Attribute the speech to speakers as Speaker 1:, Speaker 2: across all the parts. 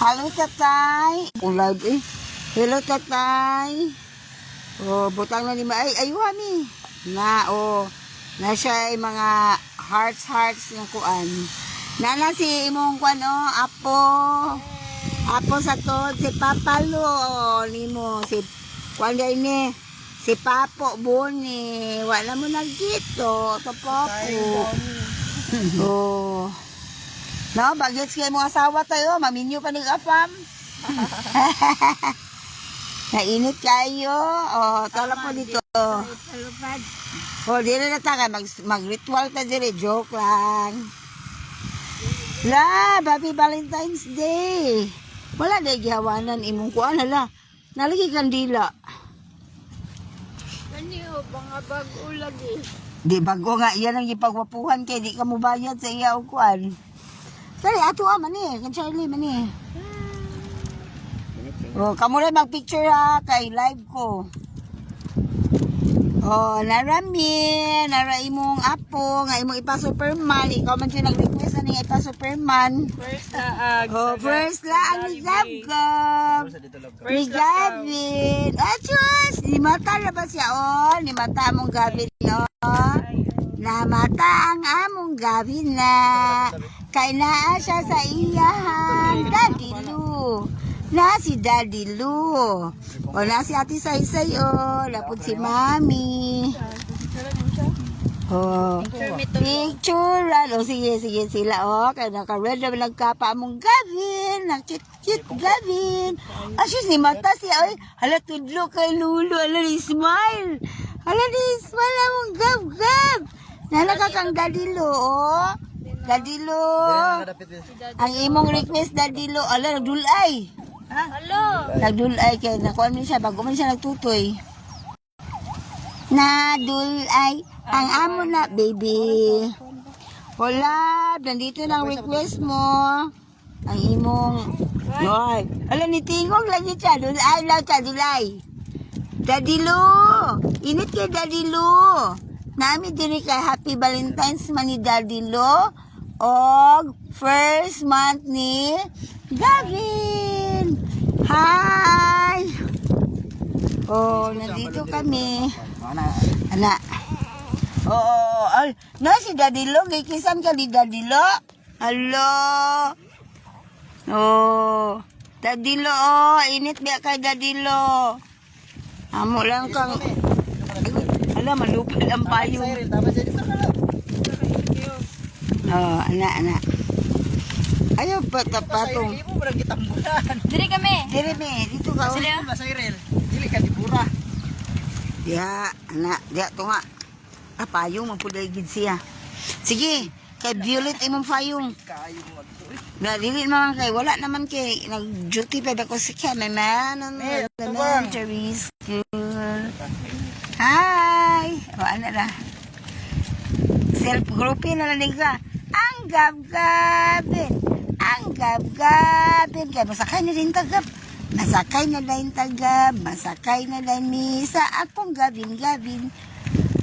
Speaker 1: Halo tatay. Ulag eh. Hello tatay. Oh, butang na ni ay ayuhan ni. Na oh. Na siya ay mga hearts yung kuan. Nana si imong kuan oh, apo. Apo sa to si Papalo nimo si kuan day ni. Si Papo Boni. Wala mo nagdito. To Papo. Oh. No, bagets kay mga asawa tayo, maminyo pa ning afam. Nainit kayo. Oh, tala po dito. Oh, dire na ta mag-ritual ta dire, joke lang. La, Happy Valentine's Day. Wala na gihawanan imong kuan hala. Nalagi kandila.
Speaker 2: Kaniyo mga bago lagi.
Speaker 1: Di bago nga iyan ang ipagwapuhan kay di ka mo bayad sa iya og kuan. Dali, ato man eh. Kan Charlie man eh. Oh, kamu rin mag-picture ha. Kay live ko. Oh, narami. Nara imong apo. Nga imong ipa-superman. Ikaw man siya nag-request na niya ipa-superman.
Speaker 2: First laag.
Speaker 1: Oh, first lang ni Gab-Gab. Ni Gavin. Achos! Ni mata na ba siya? Oh, ni mata mong Gavin. Oh. Namata ang among Gavin na. Kay naa siya sa iyahan. Daddy Lu. Na si Daddy Lu. O na si Ate Saysay o. Lapod si Mami. O. Picture. O sige sila o. Kaya naka-red na nagkapa among Gavin. Nag-cute Gavin. Asyos ni mata siya. Ay, hala tudlo kay Lulu. Hala ni smile. Hala ni smile among Gab-Gab. Nalaka kang Daddy Lu o. Daddy Lu. Ang imong request Daddy Lu. Ala, nagdulay.
Speaker 2: Hello.
Speaker 1: Nagdulay kay nakuha mo siya. Bago man siya nagtutoy. Nadulay. Ang amo na, baby. Hola. Nandito na ang request mo. Ang imong. Ay. Ala, nitingog lagi siya. Dulay lang siya. Dulay. Daddy Lu. Init kay Daddy Lu. Nami diri kay Happy Valentine's man ni Daddy Lu. Og first month ni Gavin. Hi! Oh, nandito kami. Ana. Oh, ay, na si Daddy Lu, gikisan ka ni Daddy Lu. Hello. Oh, Daddy Lu, oh, init biya kay Daddy Lu. Amo lang kang alam, malupad ang payong. Oh, anak. Ayaw patong.
Speaker 2: Diri kami.
Speaker 1: Diri me, dito ka.
Speaker 2: Sila?
Speaker 3: Dili ka di pura.
Speaker 1: Ya, anak, dia to nga. Ah, payong mapuday gid siya. Sige, kay Violet imong payong.
Speaker 3: Kayo mo agto.
Speaker 1: Na dili naman kay wala naman kay nag-duty pa ako sa cameraman on elementary school. Hi! O, ano na? Self-grouping na lang ka. Ang gab-gabin. Ang gab-gabin. Kaya masakay na din tagab. Masakay na din tagab. Masakay na din mi sa akong gabin-gabin.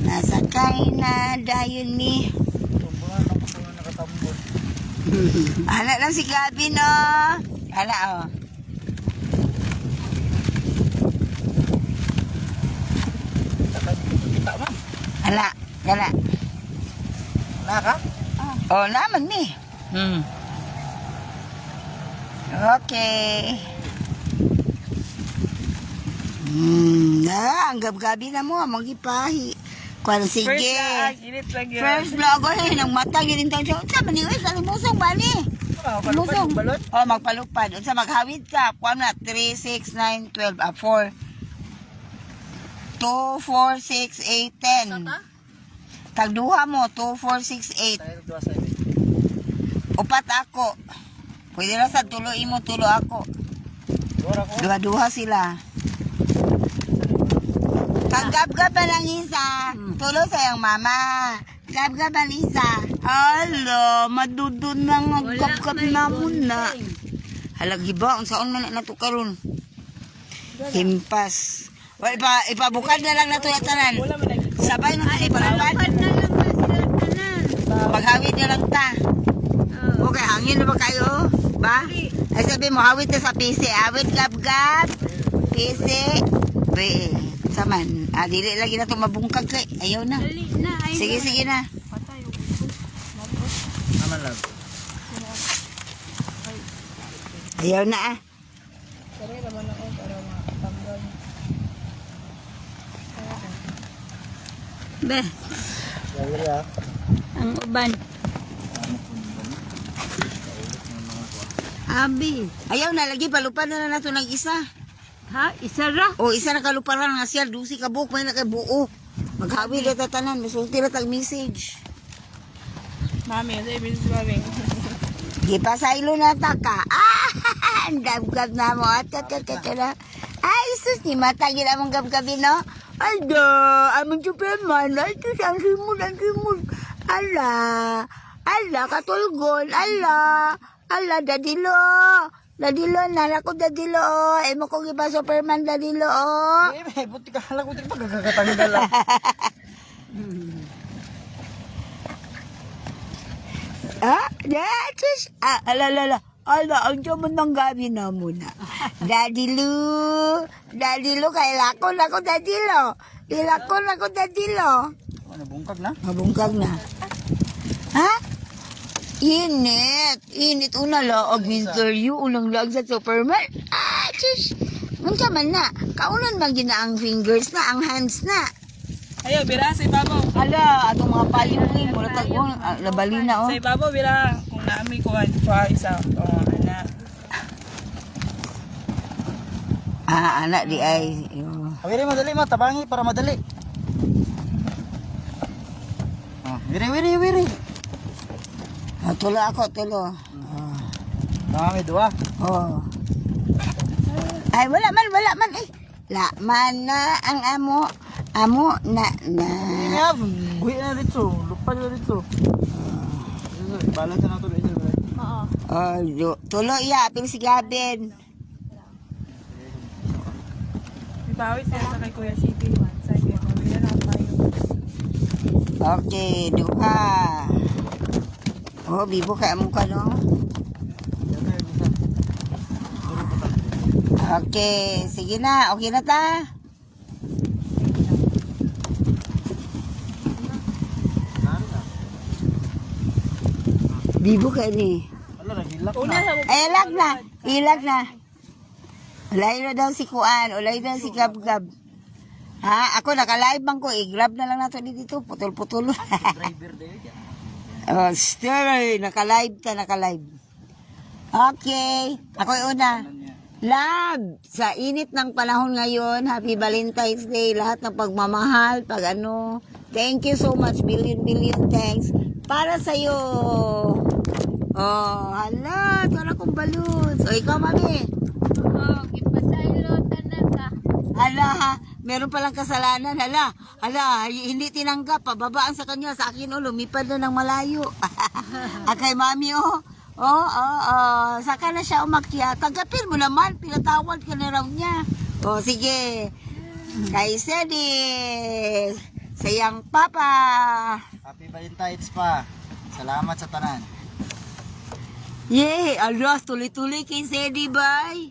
Speaker 1: Nasakay na dayon mi.
Speaker 3: Tumbuhan ako sa mga nakatambol.
Speaker 1: Anak lang si Gabin, oh. Anak, oh.
Speaker 3: Kita man.
Speaker 1: Anak.
Speaker 3: Naka?
Speaker 1: Oh, naman mi. Okay. Ang gab-gabi na mo, magipahi. Kung sige.
Speaker 2: Init lang yun.
Speaker 1: First vlog, eh, nang mata, ganyan tayo siya. Sa maniway, sa limusong ba ni?
Speaker 3: Palupad balot.
Speaker 1: Oh, magpalupad. Sa maghawid ka, kuha na, 3, 6, 9, 12, 4. 2, 4, 6, 8, 10. Tagduha mo, 2, 4, 6, 8.
Speaker 3: Tayo dua sa ibi.
Speaker 1: Upat ako. Pwede na sa tuloy mo, tulo ako.
Speaker 3: Dora ko.
Speaker 1: Duha-duha sila. Pag-gab-gab ba ng isa, tulo sa iyong mama. Gab-gab ang isa. Hala, madudun na nga gab-gab na muna. Halagi ba? Ang saan man na ito karon? Himpas. Well, ipabukad na lang na ito yung tanan. Sabay na ito ipalapad. Maghawid na lang ta. Okay, hangin na ba kayo? Ba? Ay sabi mo, awit na sa PC. Awit gab-gab. PC. Be, saman. Dili lagi na ito mabungkag kay. Ayaw na.
Speaker 2: Dali na. Ay,
Speaker 1: Sige, sige na.
Speaker 2: patay.
Speaker 3: Naman lang.
Speaker 1: Ayaw na ah.
Speaker 2: Pero naman ako para makatanggal.
Speaker 1: Be,
Speaker 3: Dali ah.
Speaker 1: ang uban. Abi. Ayaw na, lagi palupan na nato ng isa.
Speaker 2: Ha? Isa ra?
Speaker 1: O, isa na kaluparan nga siya. Dusi ka buhok, may nakabuo. Maghawi na tatanan. Masulti na tag message.
Speaker 2: Mami, sa ibig si Mami.
Speaker 1: Di pa sa ilo na taka. Ang gab-gab na mo. At. Ay, sus, ni matagin among gab-gabi, no? Alda, among Superman. Ay, sus, ang simul. Ala, katulgon. Ala, dadilo, nanak ko dadilo. Emo kong iba Superman, dadilo.
Speaker 3: Eh, buti ka halang ko din pagkakatanggal ah.
Speaker 1: Sus. Ala, ang tiyaman ng gabi na muna. Dadilo, kay lakon ako, dadilo. Ilakon ako, dadilo.
Speaker 3: Ano, bungkag na?
Speaker 1: Mabungkag na. Ha? Init. Una laog winter you. Unang laog sa Superman. Sus. Nung man na. Kaunan man gina ang fingers na, ang hands na.
Speaker 2: Ayaw, bira sa ibabaw.
Speaker 1: Ala, atong mga payong mula tagong, labali na oh.
Speaker 2: Sa ibabaw, bira. Kung namin ko, isa. Anak.
Speaker 1: Anak di ay.
Speaker 3: Wiri, madali mo. Tabangi para madali. Wiri.
Speaker 1: Tulo ako.
Speaker 3: Tama, may dua.
Speaker 1: Oh. Ay, wala man eh. Laman na ang amo na.
Speaker 3: Hindi nga, buhi na dito. Lupa na dito. Balance na ito.
Speaker 2: Oo.
Speaker 1: Oh, tulo iya, apil si Gabin.
Speaker 2: Ibawit siya sa kay Kuya CP. Sige, mabila na tayo.
Speaker 1: Okay, duha. Oh, bibo kaya mo ka, no? Okay, sige na. Okay na ta? Bibo ka ni.
Speaker 3: Wala, hilak
Speaker 2: Una
Speaker 3: na.
Speaker 2: sa mo.
Speaker 1: Ay, ilag na. Ulay na daw si Kuan, ulay na si Gab-Gab. Ha? Ako naka-live bang ko, i-grab na lang nato dito, putol-putol.
Speaker 3: Driver day dyan.
Speaker 1: Oh, still, naka-live. Okay, ako yung una. Love, sa init ng panahon ngayon, happy Valentine's Day, lahat ng pagmamahal, thank you so much, billion thanks, para sa'yo. Oh, hala, tara kong balloons. O, ikaw, mami.
Speaker 2: Oo, ipasaylo tanan ka.
Speaker 1: Hala, meron palang kasalanan. Hala, hindi tinanggap. Pababaan sa kanya. Sa akin, lumipad na ng malayo. Kay mami, saka na siya umakyat. Tanggapin mo naman. Pinatawad ka na raw niya. O, sige. Kay Sedi. Sayang papa.
Speaker 3: Happy Valentine's pa. Salamat sa tanan.
Speaker 1: Yay! Alas, tuloy-tuloy kay Sedi, bye.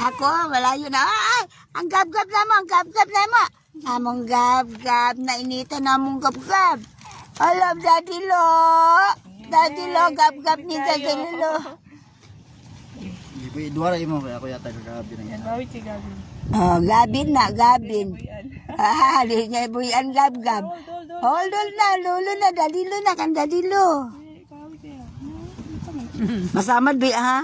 Speaker 1: Ako, malayo na. Ay! Ang gab-gab na mo. Among gab-gab. Nainitan na among gab-gab. Alam, Daddy Lo. Gab-gab ni Daddy Lo.
Speaker 3: Dua rin mo. Ako yata kagabi na yan.
Speaker 2: Bawit si Gabi.
Speaker 1: Oh, Gabin.
Speaker 2: Buyan.
Speaker 1: Di niya ibuyan gab-gab. Hold on na, Lolo na, Daddy Lo na, kan Daddy Lo. Masamad ba ha?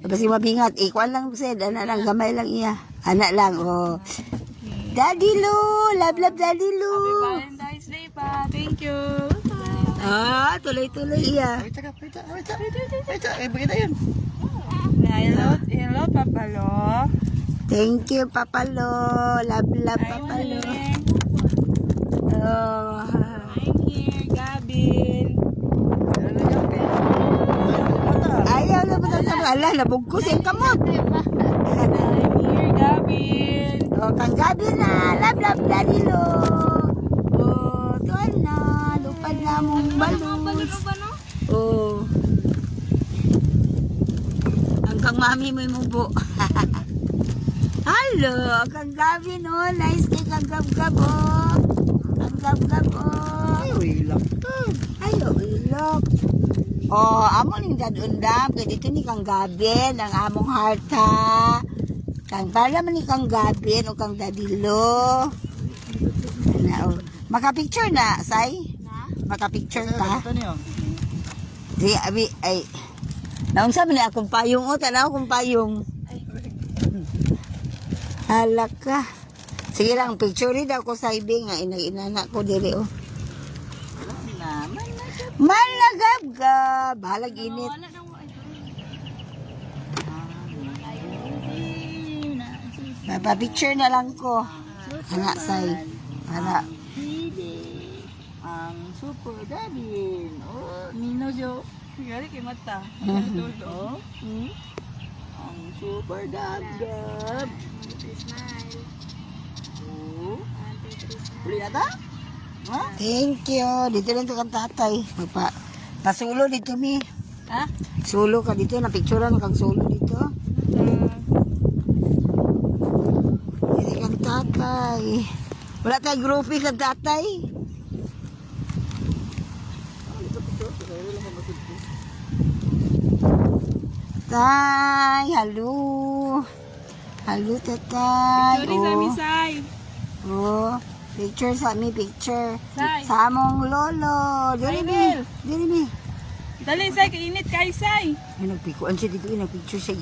Speaker 1: Kasi mabingat. Ikuan lang Sid. Anak lang. Gamay lang iya. Anak lang. Oh. Daddy Lu. Love Daddy Lu.
Speaker 2: Valentine's Day pa. Thank you.
Speaker 1: Tuloy-tuloy iya.
Speaker 3: Wait, bagay yun.
Speaker 2: Hello, Papa Lo.
Speaker 1: Thank you, Papa Lo. Love Papa Lo. Oh.
Speaker 2: I'm here, Gabin.
Speaker 1: Ayaw na ba sa ala? Nabugkos yung kamot.
Speaker 2: I'm here, Gabin.
Speaker 1: Oh, kang gabi na. Love Daddy Lu. Oh, tuwan na. Lupad na mong balon. Oh. kang mami mo mubo. Hello, kang gabi no. Nice kay kang gab-gab oh. Kang gab-gab oh.
Speaker 3: Ay, ilak.
Speaker 1: Ayo, ilok. Oh, amo ning dadundam kay dito ni kang gabin ang among harta. Kang para man ni kang gabin o kang dadilo. Na, oh. Maka-picture na, say? Maka-picture ka?
Speaker 3: Ito niyo.
Speaker 1: Di, abi, ay. Naunsa man ni akong payong o, tanaw akong payong. Halak ka. Sige lang, picture daw ko sa ibing nga inag-inana ko diri oh. Malagab-gab. Bahalag init. Picture na lang ko. Nga say. Para.
Speaker 3: Ang super gabin. Oh, Nino Jo.
Speaker 2: Gari kay mata.
Speaker 3: Oh. Ang super gab-gab. Oh. Uli na ta? Ha?
Speaker 1: Thank you. Dito lang to kang tatay. Pasulo dito mi.
Speaker 2: Ha?
Speaker 1: Sulo ka dito. Napicturean kang sulo dito. Dito kang tatay. Wala tayong groupie kang tatay. Tay, halo. Halo, tatay.
Speaker 2: Sorry sa misay.
Speaker 1: Oh, picture sa mi, picture.
Speaker 2: Say.
Speaker 1: Sa among lolo. Dili mi.
Speaker 2: Bel.
Speaker 1: Dili mi.
Speaker 2: Dali say kay init kay say.
Speaker 1: Ay, nagpikuan siya dito. Nagpicture siya.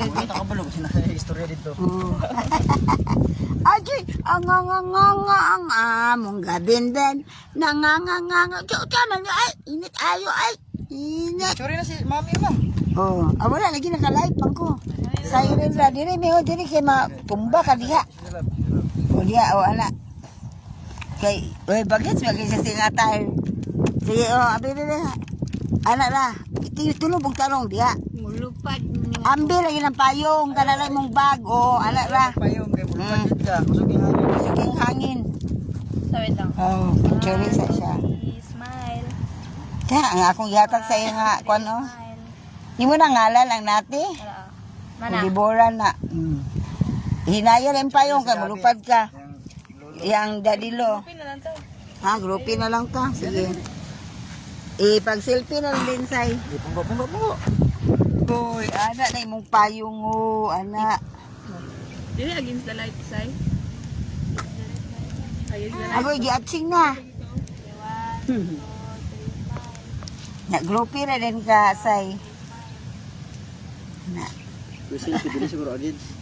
Speaker 3: Ang nakabalo kasi na istorya dito.
Speaker 1: Oh. Aji, ang among gabin din. Nangangangang. Tiyan na ay, init ayo ay. Init.
Speaker 3: Sorry na si mami mo.
Speaker 1: Oh, wala lagi naka-live pang ko. Sayo rin ra diri mi diri kay matumba ka diha. O diha o ana. Kay oy bagets bagay sa singatar. Sige o abi diri. Ana ra. Iti tulog og tarong diha.
Speaker 2: Mulupad.
Speaker 1: Ambi lagi ng payong kanala mong bag o ana ra.
Speaker 3: Payong kay bulupad jud ka. Kusog yung hangin.
Speaker 1: Sige hangin.
Speaker 2: Sawit lang.
Speaker 1: Oh, picture sa siya.
Speaker 2: Smile.
Speaker 1: Kaya ang akong gihatag sa iyo nga kuan o. Di mo na ngalan ang nati? Liboran na. Hinaya rin pa yung kay malupad ka. Yang dadilo.
Speaker 2: Pinalan to.
Speaker 1: Ha, groupie na lang ta. Sige. Pag-selfie na lang din, say.
Speaker 3: Punggo.
Speaker 1: Boy, ana na imong payong o. Ana.
Speaker 2: Dili against the light say. Against the light.
Speaker 1: Agoy, giatsing na. Na-groupie na din ka, say. Na.
Speaker 3: Kasi pili siguro audience.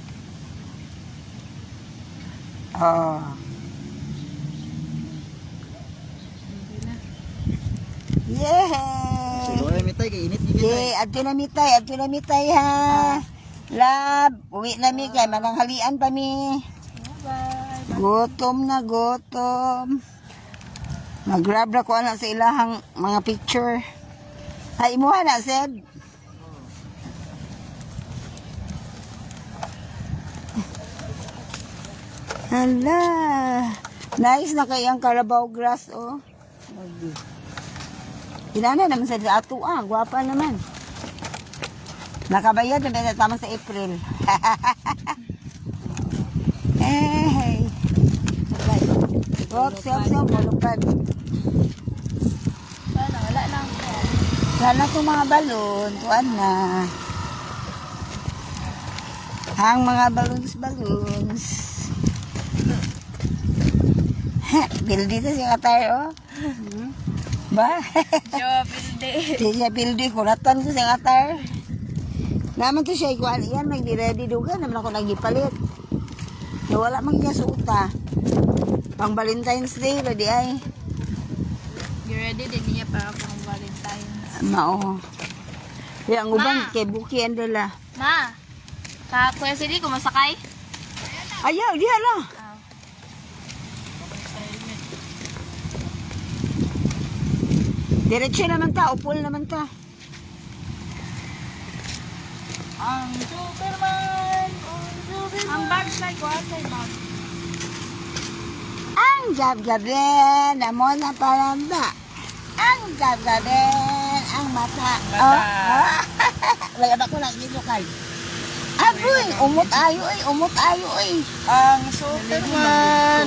Speaker 1: Oh. Yay!
Speaker 3: Siguro ay mitay kay init
Speaker 1: Yay, adto na mitay ha. Love, uwi na mi kay mananghalian pa mi.
Speaker 2: Bye.
Speaker 1: Gutom na gutom. Mag-grab na ko na sa ilahang mga picture. Ay, imuha na, Sed. Hala. Nice na kayang Carabao grass, oh. Inana naman sa ato, gwapa naman. Nakabayad na tama sa April. Hey. Wop, malupad.
Speaker 2: Wala lang.
Speaker 1: Sana itong mga balon, tuan na. Ang mga balloons. Bil dito si Katay, oh. Ba?
Speaker 2: Jo, pilde.
Speaker 1: Siya bildi, kuratan ko si Katay. Naman to siya, ikuan yan, nag-ready duga, naman ako nag-ipalit. Wala mang niya suta. Pang Valentine's Day, ready ay.
Speaker 2: You ready din niya para pang Valentine's.
Speaker 1: Mao. Kaya ang uban,
Speaker 2: Ma.
Speaker 1: kay Buki ang dala.
Speaker 2: Ma, Kuya Sidi, kumasakay?
Speaker 1: Ayaw, diha lang. Diretso naman ta, upol naman ta.
Speaker 3: Ang Superman.
Speaker 2: Ang bags like what? Like bag.
Speaker 1: Ang gab-gabin, amo na palamba. Ang gab-gabin, ang mata.
Speaker 2: Mata.
Speaker 1: Wala ba ko lang dito kay? umot ayo ay, umot ayo ay.
Speaker 2: Ang Superman.